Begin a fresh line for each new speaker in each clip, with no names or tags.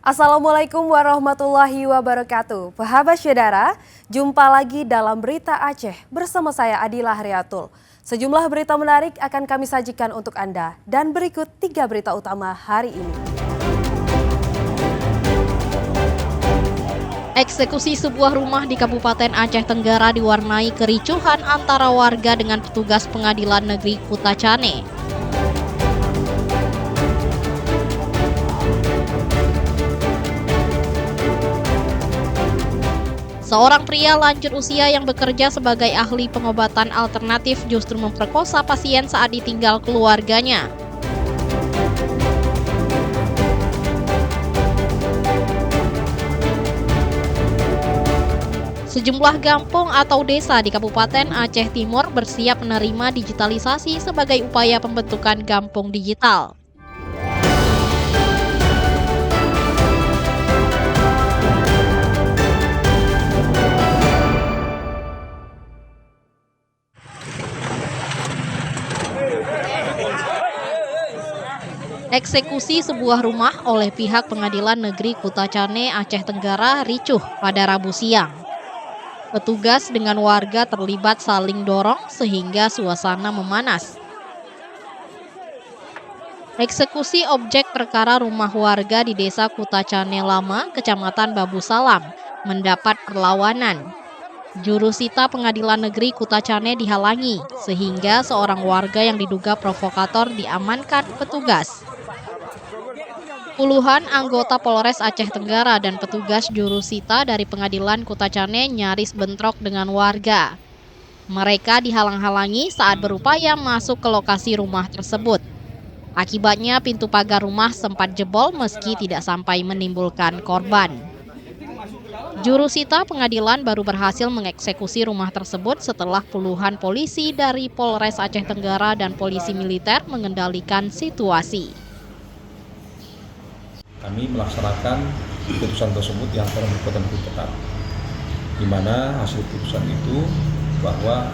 Assalamualaikum warahmatullahi wabarakatuh. Sahabat saudara, jumpa lagi dalam Berita Aceh bersama saya Adila Hariatul. Sejumlah berita menarik akan kami sajikan untuk Anda dan berikut 3 berita utama hari ini.
Eksekusi sebuah rumah di Kabupaten Aceh Tenggara diwarnai kericuhan antara warga dengan petugas Pengadilan Negeri Kutacane. Seorang pria lanjut usia yang bekerja sebagai ahli pengobatan alternatif justru memperkosa pasien saat ditinggal keluarganya. Sejumlah kampung atau desa di Kabupaten Aceh Timur bersiap menerima digitalisasi sebagai upaya pembentukan kampung digital. Eksekusi sebuah rumah oleh pihak Pengadilan Negeri Kutacane Aceh Tenggara ricuh pada Rabu siang. Petugas dengan warga terlibat saling dorong sehingga suasana memanas. Eksekusi objek perkara rumah warga di Desa Kutacane Lama, Kecamatan Babu Salam, mendapat perlawanan. Jurusita Pengadilan Negeri Kutacane dihalangi, sehingga seorang warga yang diduga provokator diamankan petugas. Puluhan anggota Polres Aceh Tenggara dan petugas jurusita dari Pengadilan Kutacane nyaris bentrok dengan warga. Mereka dihalang-halangi saat berupaya masuk ke lokasi rumah tersebut. Akibatnya pintu pagar rumah sempat jebol meski tidak sampai menimbulkan korban. Jurusita pengadilan baru berhasil mengeksekusi rumah tersebut setelah puluhan polisi dari Polres Aceh Tenggara dan polisi militer mengendalikan situasi.
Kami melaksanakan putusan tersebut yang telah berkekuatan hukum tetap, di mana hasil putusan itu bahwa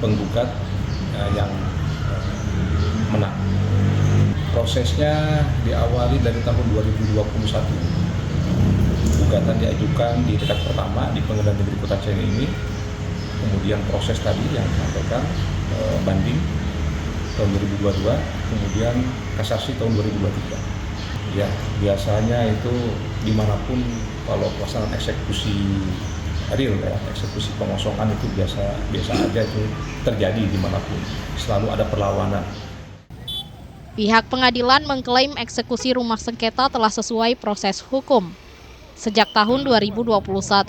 penggugat yang menang. Prosesnya diawali dari tahun 2021. Gugatan diajukan di tingkat pertama di Pengadilan Negeri Kutacane ini, kemudian proses tadi yang disampaikan banding tahun 2022, kemudian kasasi tahun 2023. Ya, biasanya itu dimanapun kalau pelaksanaan eksekusi real ya, eksekusi pengosongan itu biasa aja itu terjadi dimanapun, selalu ada perlawanan.
Pihak pengadilan mengklaim eksekusi rumah sengketa telah sesuai proses hukum. Sejak tahun 2021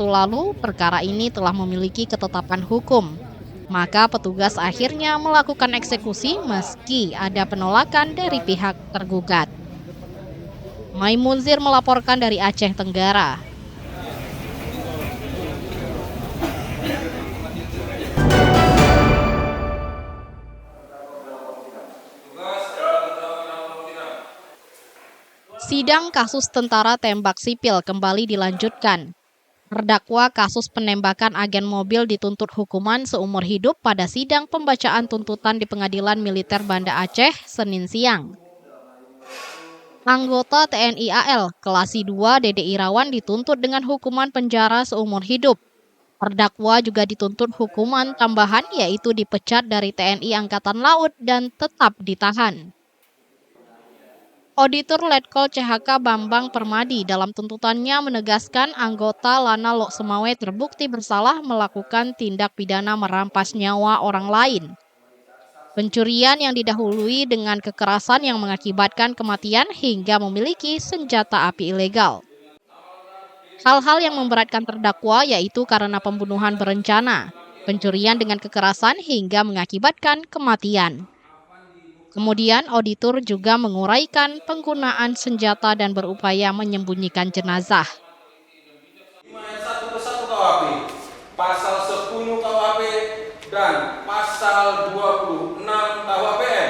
lalu, perkara ini telah memiliki ketetapan hukum. Maka petugas akhirnya melakukan eksekusi meski ada penolakan dari pihak tergugat. Maimunzir melaporkan dari Aceh Tenggara. Sidang kasus tentara tembak sipil kembali dilanjutkan. Terdakwa kasus penembakan agen mobil dituntut hukuman seumur hidup pada sidang pembacaan tuntutan di Pengadilan Militer Banda Aceh, Senin siang. Anggota TNI AL Kelasi 2 Dede Irawan dituntut dengan hukuman penjara seumur hidup. Terdakwa juga dituntut hukuman tambahan yaitu dipecat dari TNI Angkatan Laut dan tetap ditahan. Auditor Letkol CHK Bambang Permadi dalam tuntutannya menegaskan anggota Lana Lok Semawe terbukti bersalah melakukan tindak pidana merampas nyawa orang lain. Pencurian yang didahului dengan kekerasan yang mengakibatkan kematian hingga memiliki senjata api ilegal. Hal-hal yang memberatkan terdakwa yaitu karena pembunuhan berencana, pencurian dengan kekerasan hingga mengakibatkan kematian. Kemudian auditor juga menguraikan penggunaan senjata dan berupaya menyembunyikan jenazah.
Pasal 10 KUHP dan pasal 26 KUHPN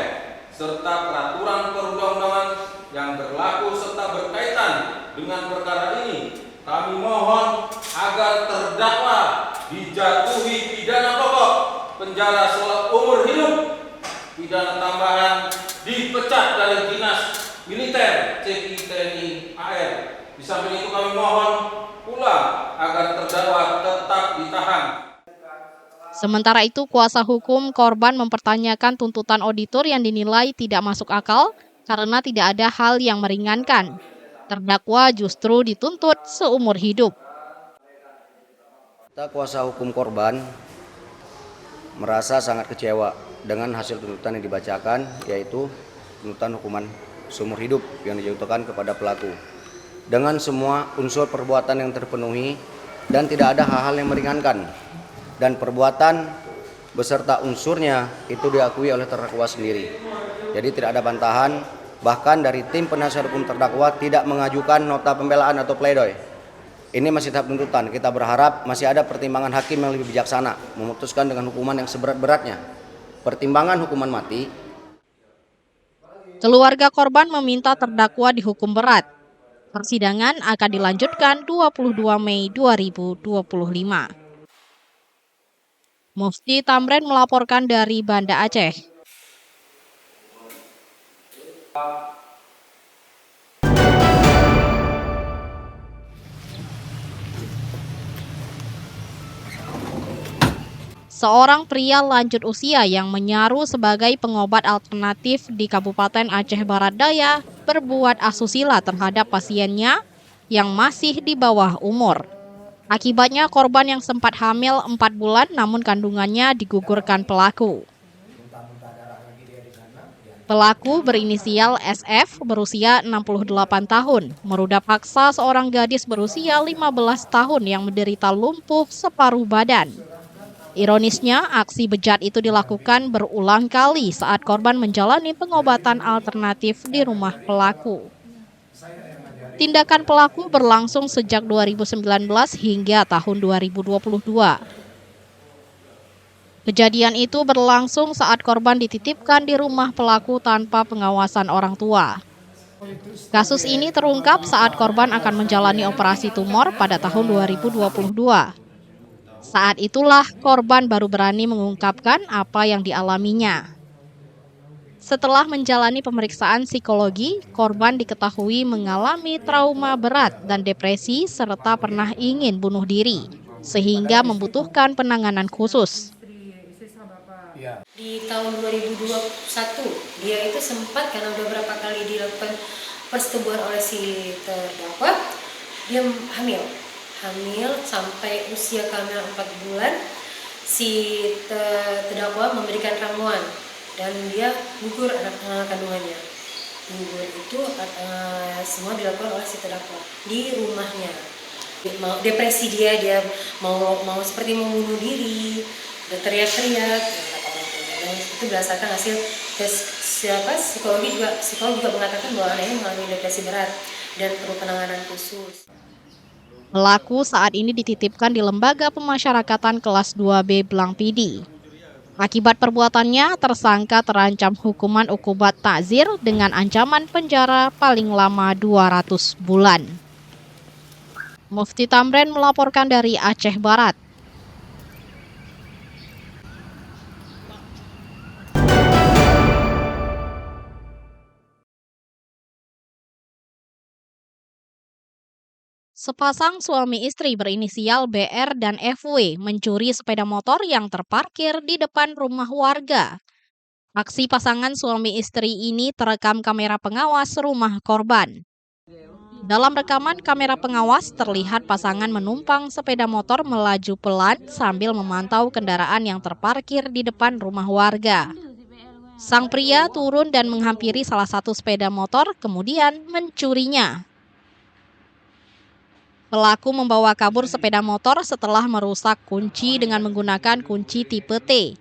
serta peraturan perundang-undangan yang berlaku serta berkaitan dengan perkara ini, kami mohon agar terdakwa dijatuhi pidana pokok penjara seumur hidup, pidana tambahan dipecat dari dinas militer CI TNI AL Di samping itu kami mohon pula agar terdakwa tetap ditahan.
Sementara itu, kuasa hukum korban mempertanyakan tuntutan auditor yang dinilai tidak masuk akal karena tidak ada hal yang meringankan. Terdakwa justru dituntut seumur hidup.
Kita kuasa hukum korban merasa sangat kecewa dengan hasil tuntutan yang dibacakan, yaitu tuntutan hukuman seumur hidup yang dijatuhkan kepada pelaku. Dengan semua unsur perbuatan yang terpenuhi dan tidak ada hal-hal yang meringankan. Dan perbuatan beserta unsurnya itu diakui oleh terdakwa sendiri. Jadi tidak ada bantahan, bahkan dari tim penasihat hukum terdakwa tidak mengajukan nota pembelaan atau pledoi. Ini masih tahap tuntutan, kita berharap masih ada pertimbangan hakim yang lebih bijaksana, memutuskan dengan hukuman yang seberat-beratnya. Pertimbangan hukuman mati.
Keluarga korban meminta terdakwa dihukum berat. Persidangan akan dilanjutkan 22 Mei 2025. Mufti Tamrin melaporkan dari Banda Aceh. Seorang pria lanjut usia yang menyaru sebagai pengobat alternatif di Kabupaten Aceh Barat Daya berbuat asusila terhadap pasiennya yang masih di bawah umur. Akibatnya korban yang sempat hamil 4 bulan namun kandungannya digugurkan pelaku. Pelaku berinisial SF berusia 68 tahun, meruda paksa seorang gadis berusia 15 tahun yang menderita lumpuh separuh badan. Ironisnya, aksi bejat itu dilakukan berulang kali saat korban menjalani pengobatan alternatif di rumah pelaku. Tindakan pelaku berlangsung sejak 2019 hingga tahun 2022. Kejadian itu berlangsung saat korban dititipkan di rumah pelaku tanpa pengawasan orang tua. Kasus ini terungkap saat korban akan menjalani operasi tumor pada tahun 2022. Saat itulah korban baru berani mengungkapkan apa yang dialaminya. Setelah menjalani pemeriksaan psikologi, korban diketahui mengalami trauma berat dan depresi serta pernah ingin bunuh diri, sehingga membutuhkan penanganan khusus.
Di tahun 2021, dia itu sempat karena beberapa kali dilakukan persetubuhan oleh si terdakwa, dia hamil sampai usia kamil 4 bulan, si terdakwa memberikan ramuan dan dia gugur anak kandungannya. Gugur itu semua dilakukan oleh si terdakwa di rumahnya. Depresi dia mau seperti mau bunuh diri, udah teriak-teriak, dan itu berdasarkan hasil tes psikolog juga mengatakan bahwa anaknya mengalami depresi berat dan perlu penanganan khusus.
Pelaku saat ini dititipkan di Lembaga Pemasyarakatan Kelas 2B Blangpidi. Akibat perbuatannya, tersangka terancam hukuman ukubat ta'zir dengan ancaman penjara paling lama 200 bulan. Mufti Tamrin melaporkan dari Aceh Barat. Sepasang suami istri berinisial BR dan FW mencuri sepeda motor yang terparkir di depan rumah warga. Aksi pasangan suami istri ini terekam kamera pengawas rumah korban. Dalam rekaman kamera pengawas terlihat pasangan menumpang sepeda motor melaju pelan sambil memantau kendaraan yang terparkir di depan rumah warga. Sang pria turun dan menghampiri salah satu sepeda motor kemudian mencurinya. Pelaku membawa kabur sepeda motor setelah merusak kunci dengan menggunakan kunci tipe T.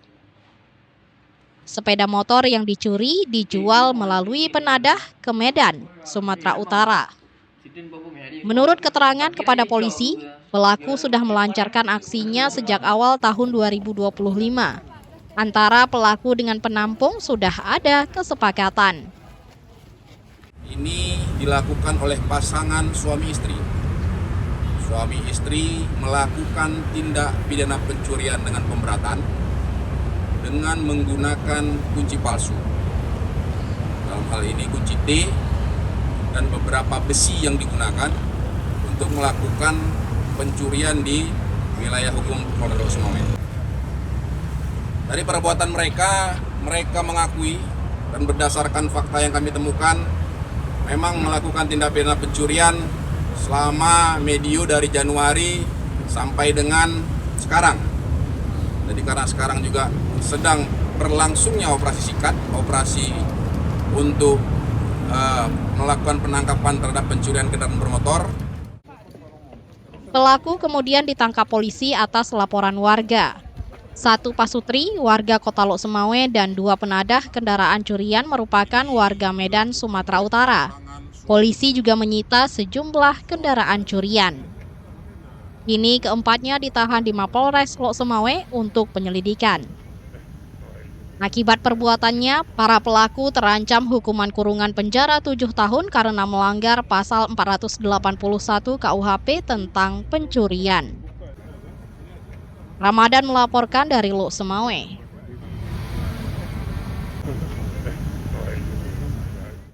Sepeda motor yang dicuri dijual melalui penadah ke Medan, Sumatera Utara. Menurut keterangan kepada polisi, pelaku sudah melancarkan aksinya sejak awal tahun 2025. Antara pelaku dengan penampung sudah ada kesepakatan.
Ini dilakukan oleh pasangan suami istri. Suami istri melakukan tindak pidana pencurian dengan pemberatan dengan menggunakan kunci palsu. Dalam hal ini kunci T dan beberapa besi yang digunakan untuk melakukan pencurian di wilayah hukum Polres Lok Sumawe. Dari perbuatan mereka mengakui dan berdasarkan fakta yang kami temukan memang melakukan tindak pidana pencurian selama medio dari Januari sampai dengan sekarang. Jadi karena sekarang juga sedang berlangsungnya operasi sikat, operasi untuk melakukan penangkapan terhadap pencurian kendaraan bermotor.
Pelaku kemudian ditangkap polisi atas laporan warga. 1 pasutri, warga Kota Lok Sumawe, dan 2 penadah kendaraan curian merupakan warga Medan, Sumatera Utara. Polisi juga menyita sejumlah kendaraan curian. Kini keempatnya ditahan di Mapolres Lok Sumawe untuk penyelidikan. Akibat perbuatannya, para pelaku terancam hukuman kurungan penjara 7 tahun karena melanggar pasal 481 KUHP tentang pencurian. Ramadan melaporkan dari Lok Sumawe.